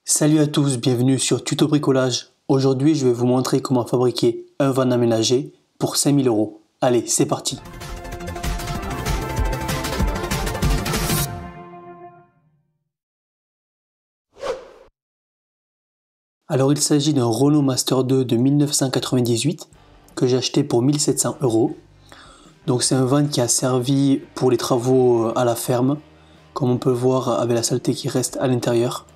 Salut à tous, bienvenue sur Tuto Bricolage. Aujourd'hui, je vais vous montrer comment fabriquer un van aménagé pour 5000 €. Allez, c'est parti. Alors, il s'agit d'un Renault Master 2 de 1998 que j'ai acheté pour 1700 €. Donc, c'est un van qui a servi pour les travaux à la ferme, comme on peut le voir avec la saleté qui reste à l'intérieur.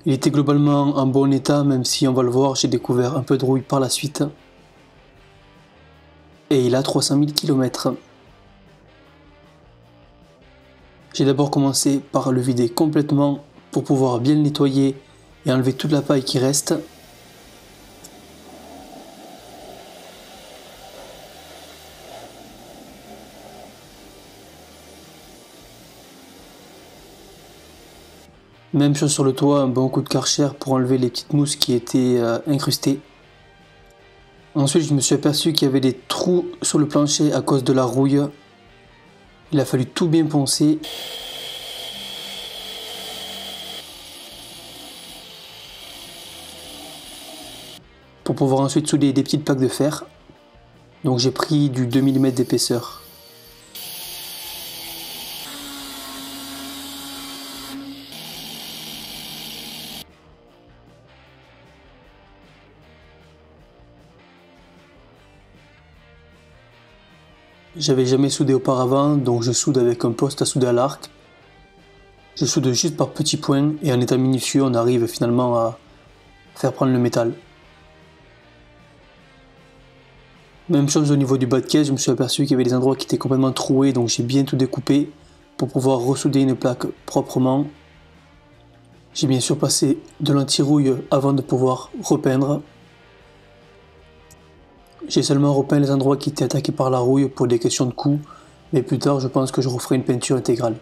Il était globalement en bon état, même si on va le voir, j'ai découvert un peu de rouille par la suite. Et il a 300 000 km. J'ai d'abord commencé par le vider complètement pour pouvoir bien le nettoyer et enlever toute la paille qui reste. Même chose sur le toit, un bon coup de Karcher pour enlever les petites mousses qui étaient incrustées. Ensuite, je me suis aperçu qu'il y avait des trous sur le plancher à cause de la rouille. Il a fallu tout bien poncer. Pour pouvoir ensuite souder des petites plaques de fer. Donc j'ai pris du 2 mm d'épaisseur. J'avais jamais soudé auparavant, donc je soude avec un poste à souder à l'arc. Je soude juste par petits points et en étant minutieux, on arrive finalement à faire prendre le métal. Même chose au niveau du bas de caisse, je me suis aperçu qu'il y avait des endroits qui étaient complètement troués, donc j'ai bien tout découpé pour pouvoir ressouder une plaque proprement. J'ai bien sûr passé de l'anti-rouille avant de pouvoir repeindre. J'ai seulement repeint les endroits qui étaient attaqués par la rouille pour des questions de coût, mais plus tard je pense que je referai une peinture intégrale.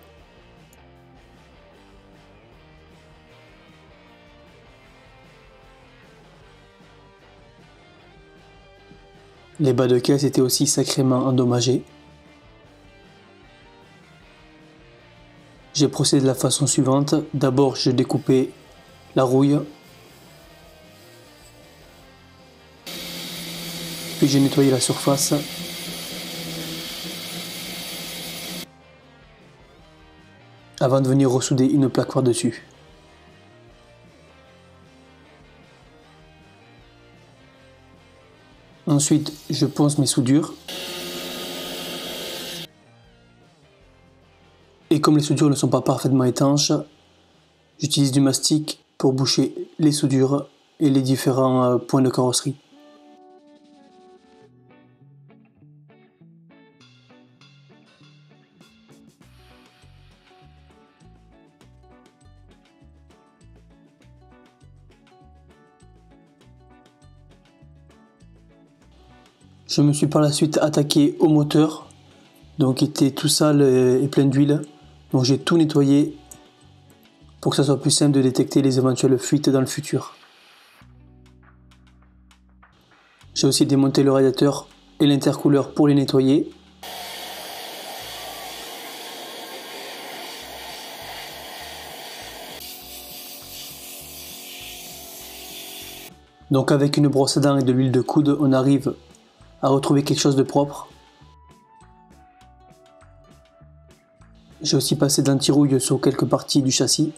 Les bas de caisse étaient aussi sacrément endommagés. J'ai procédé de la façon suivante. D'abord, je découpais la rouille. Puis j'ai nettoyé la surface. Avant de venir ressouder une plaque par-dessus. Ensuite, je ponce mes soudures. Et comme les soudures ne sont pas parfaitement étanches, j'utilise du mastic pour boucher les soudures et les différents points de carrosserie. Je me suis par la suite attaqué au moteur, donc il était tout sale et plein d'huile. Donc j'ai tout nettoyé pour que ça soit plus simple de détecter les éventuelles fuites dans le futur. J'ai aussi démonté le radiateur et l'intercooleur pour les nettoyer. Donc avec une brosse à dents et de l'huile de coude, on arrive à retrouver quelque chose de propre. J'ai aussi passé de l'anti-rouille sur quelques parties du châssis.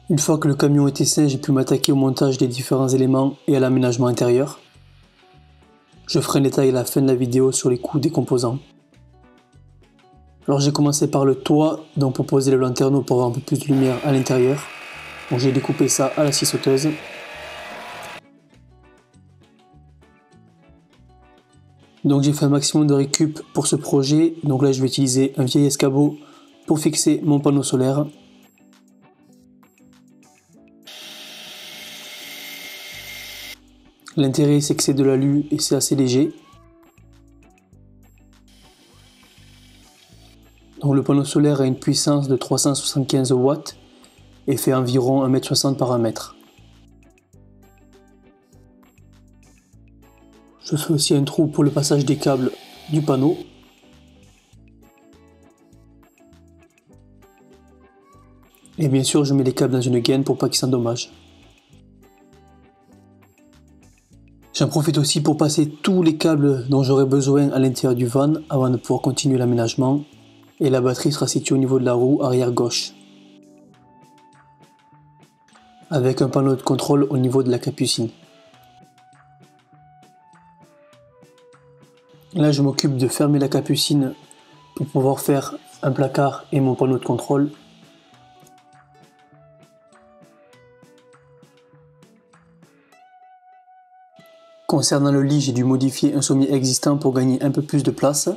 Une fois que le camion était sain, j'ai pu m'attaquer au montage des différents éléments et à l'aménagement intérieur. Je ferai un détail à la fin de la vidéo sur les coûts des composants. Alors j'ai commencé par le toit, donc pour poser le lanterneau pour avoir un peu plus de lumière à l'intérieur. Donc j'ai découpé ça à la scie sauteuse. Donc j'ai fait un maximum de récup pour ce projet. Donc là je vais utiliser un vieil escabeau pour fixer mon panneau solaire. L'intérêt c'est que c'est de l'alu et c'est assez léger. Donc le panneau solaire a une puissance de 375 watts et fait environ 1,60 m par 1 m. Je fais aussi un trou pour le passage des câbles du panneau. Et bien sûr, je mets les câbles dans une gaine pour pas qu'ils s'endommagent. J'en profite aussi pour passer tous les câbles dont j'aurai besoin à l'intérieur du van avant de pouvoir continuer l'aménagement. Et la batterie sera située au niveau de la roue arrière gauche, avec un panneau de contrôle au niveau de la capucine. Là, je m'occupe de fermer la capucine pour pouvoir faire un placard et mon panneau de contrôle. Concernant le lit, j'ai dû modifier un sommier existant pour gagner un peu plus de place.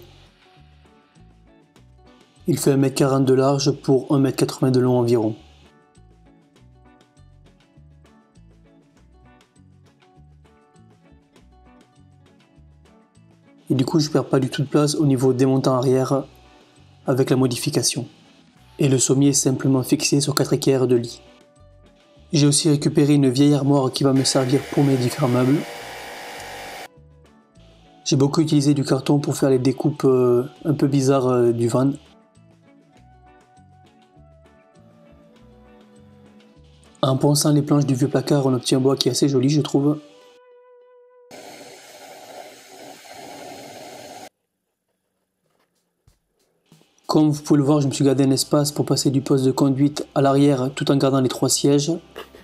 Il fait 1,40 m de large pour 1,80 m de long environ. Et du coup, je perds pas du tout de place au niveau des montants arrière avec la modification. Et le sommier est simplement fixé sur 4 équerres de lit. J'ai aussi récupéré une vieille armoire qui va me servir pour mes différents meubles. J'ai beaucoup utilisé du carton pour faire les découpes un peu bizarres du van. En ponçant les planches du vieux placard, on obtient un bois qui est assez joli, je trouve. Comme vous pouvez le voir, je me suis gardé un espace pour passer du poste de conduite à l'arrière tout en gardant les 3 sièges.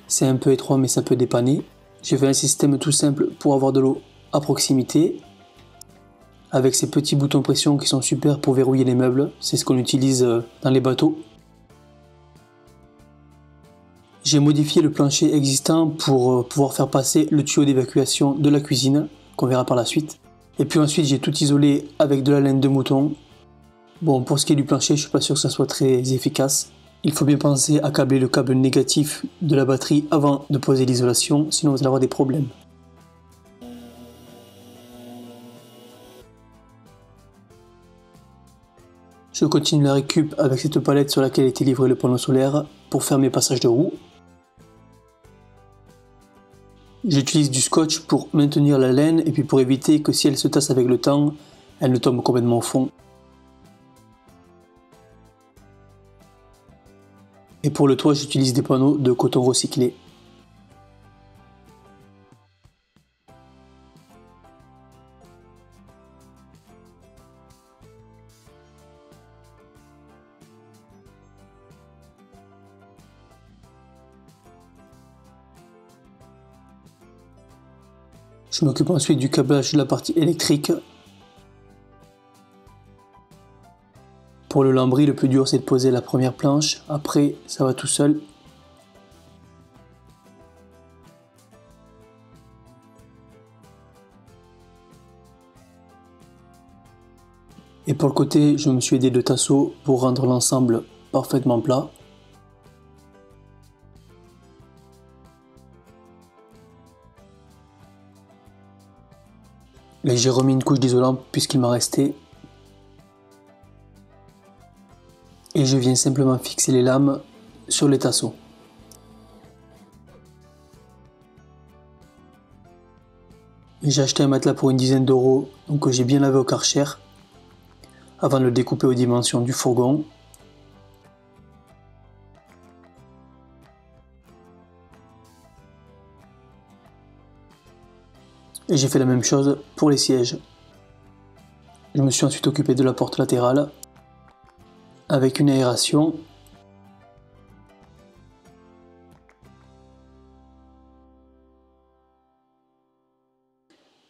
C'est un peu étroit mais ça peut dépanner. J'ai fait un système tout simple pour avoir de l'eau à proximité, avec ces petits boutons pression qui sont super pour verrouiller les meubles. C'est ce qu'on utilise dans les bateaux. J'ai modifié le plancher existant pour pouvoir faire passer le tuyau d'évacuation de la cuisine, qu'on verra par la suite. Et puis ensuite j'ai tout isolé avec de la laine de mouton. Bon, pour ce qui est du plancher, je suis pas sûr que ça soit très efficace. Il faut bien penser à câbler le câble négatif de la batterie avant de poser l'isolation, sinon vous allez avoir des problèmes. Je continue la récup avec cette palette sur laquelle était livré le panneau solaire pour faire mes passages de roue. J'utilise du scotch pour maintenir la laine et puis pour éviter que si elle se tasse avec le temps, elle ne tombe complètement au fond. Et pour le toit, j'utilise des panneaux de coton recyclé. Je m'occupe ensuite du câblage de la partie électrique. Pour le lambris, le plus dur c'est de poser la première planche, après ça va tout seul. Et pour le côté, je me suis aidé de tasseaux pour rendre l'ensemble parfaitement plat. Et j'ai remis une couche d'isolant puisqu'il m'en restait. Et je viens simplement fixer les lames sur les tasseaux. J'ai acheté un matelas pour une dizaine d'euros, donc j'ai bien lavé au Karcher, avant de le découper aux dimensions du fourgon. Et j'ai fait la même chose pour les sièges. Je me suis ensuite occupé de la porte latérale, avec une aération.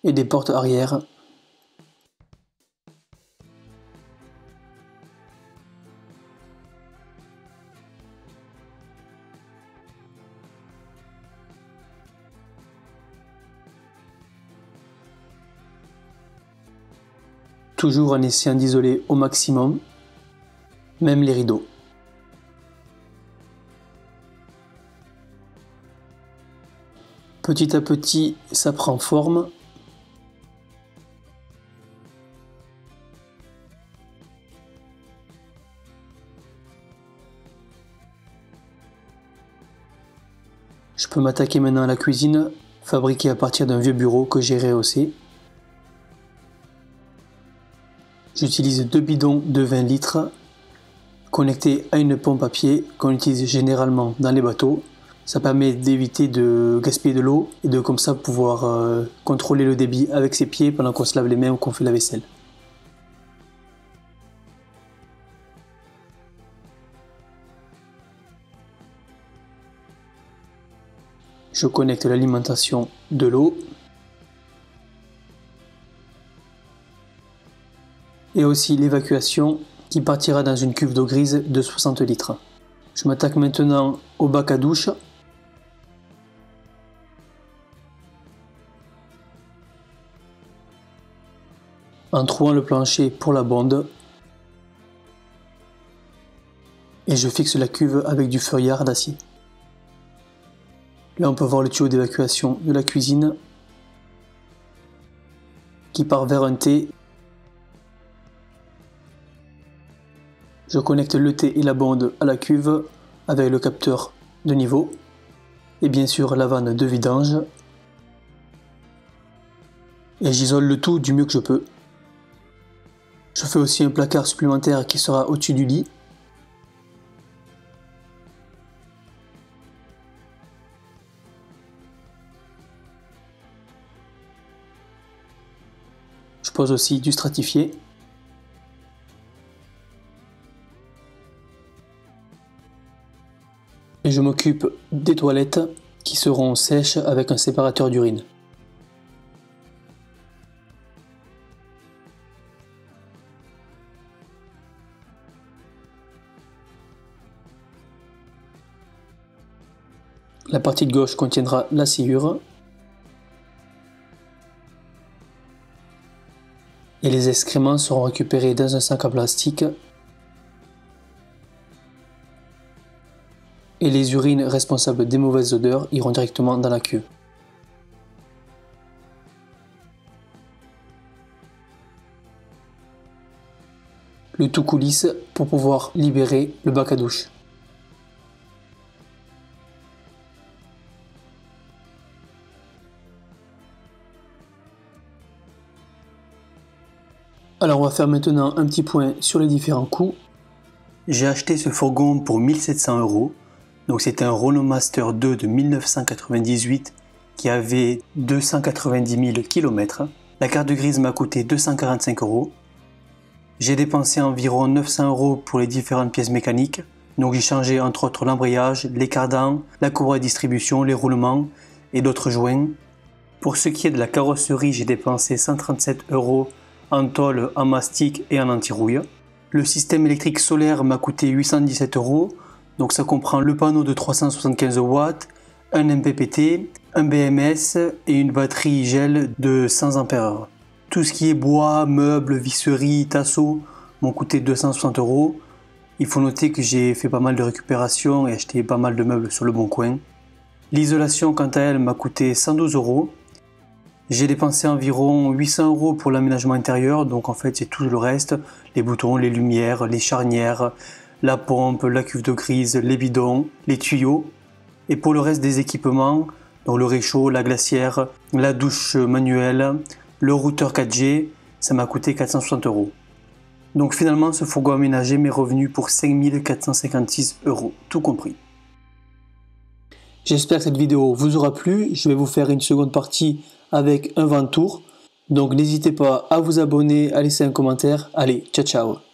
Et des portes arrière. Toujours en essayant d'isoler au maximum, même les rideaux. Petit à petit, ça prend forme. Je peux m'attaquer maintenant à la cuisine, fabriquée à partir d'un vieux bureau que j'ai rehaussé. J'utilise 2 bidons de 20 litres connecté à une pompe à pied qu'on utilise généralement dans les bateaux. Ça permet d'éviter de gaspiller de l'eau et de comme ça pouvoir contrôler le débit avec ses pieds pendant qu'on se lave les mains ou qu'on fait la vaisselle. Je connecte l'alimentation de l'eau et aussi l'évacuation qui partira dans une cuve d'eau grise de 60 litres. Je m'attaque maintenant au bac à douche. En trouant le plancher pour la bonde. Et je fixe la cuve avec du feuillard d'acier. Là on peut voir le tuyau d'évacuation de la cuisine qui part vers un T. Je connecte le T et la bonde à la cuve avec le capteur de niveau et bien sûr la vanne de vidange. Et j'isole le tout du mieux que je peux. Je fais aussi un placard supplémentaire qui sera au-dessus du lit. Je pose aussi du stratifié. Et je m'occupe des toilettes qui seront sèches avec un séparateur d'urine. La partie de gauche contiendra la sciure. Et les excréments seront récupérés dans un sac en plastique. Et les urines responsables des mauvaises odeurs iront directement dans la cuve. Le tout coulisse pour pouvoir libérer le bac à douche. Alors on va faire maintenant un petit point sur les différents coûts. J'ai acheté ce fourgon pour 1700 €. Donc c'était un Renault Master 2 de 1998 qui avait 290 000 km. La carte grise m'a coûté 245 €. J'ai dépensé environ 900 € pour les différentes pièces mécaniques. Donc j'ai changé entre autres l'embrayage, les cardans, la courroie de distribution, les roulements et d'autres joints. Pour ce qui est de la carrosserie, j'ai dépensé 137 € en tôle, en mastic et en anti-rouille. Le système électrique solaire m'a coûté 817 €, donc ça comprend le panneau de 375 watts, un MPPT, un BMS et une batterie gel de 100 ampères. Tout ce qui est bois, meubles, visseries, tasseaux m'ont coûté 260 €. Il faut noter que j'ai fait pas mal de récupération et acheté pas mal de meubles sur le bon coin. L'isolation quant à elle m'a coûté 112 €. J'ai dépensé environ 800 € pour l'aménagement intérieur, donc en fait c'est tout le reste, les boutons, les lumières, les charnières, la pompe, la cuve d'eau grise, les bidons, les tuyaux. Et pour le reste des équipements, donc le réchaud, la glacière, la douche manuelle, le routeur 4G, ça m'a coûté 460 €. Donc finalement ce fourgon aménagé m'est revenu pour 5 456 €, tout compris. J'espère que cette vidéo vous aura plu, je vais vous faire une seconde partie avec un vent tour. Donc n'hésitez pas à vous abonner, à laisser un commentaire. Allez, ciao ciao.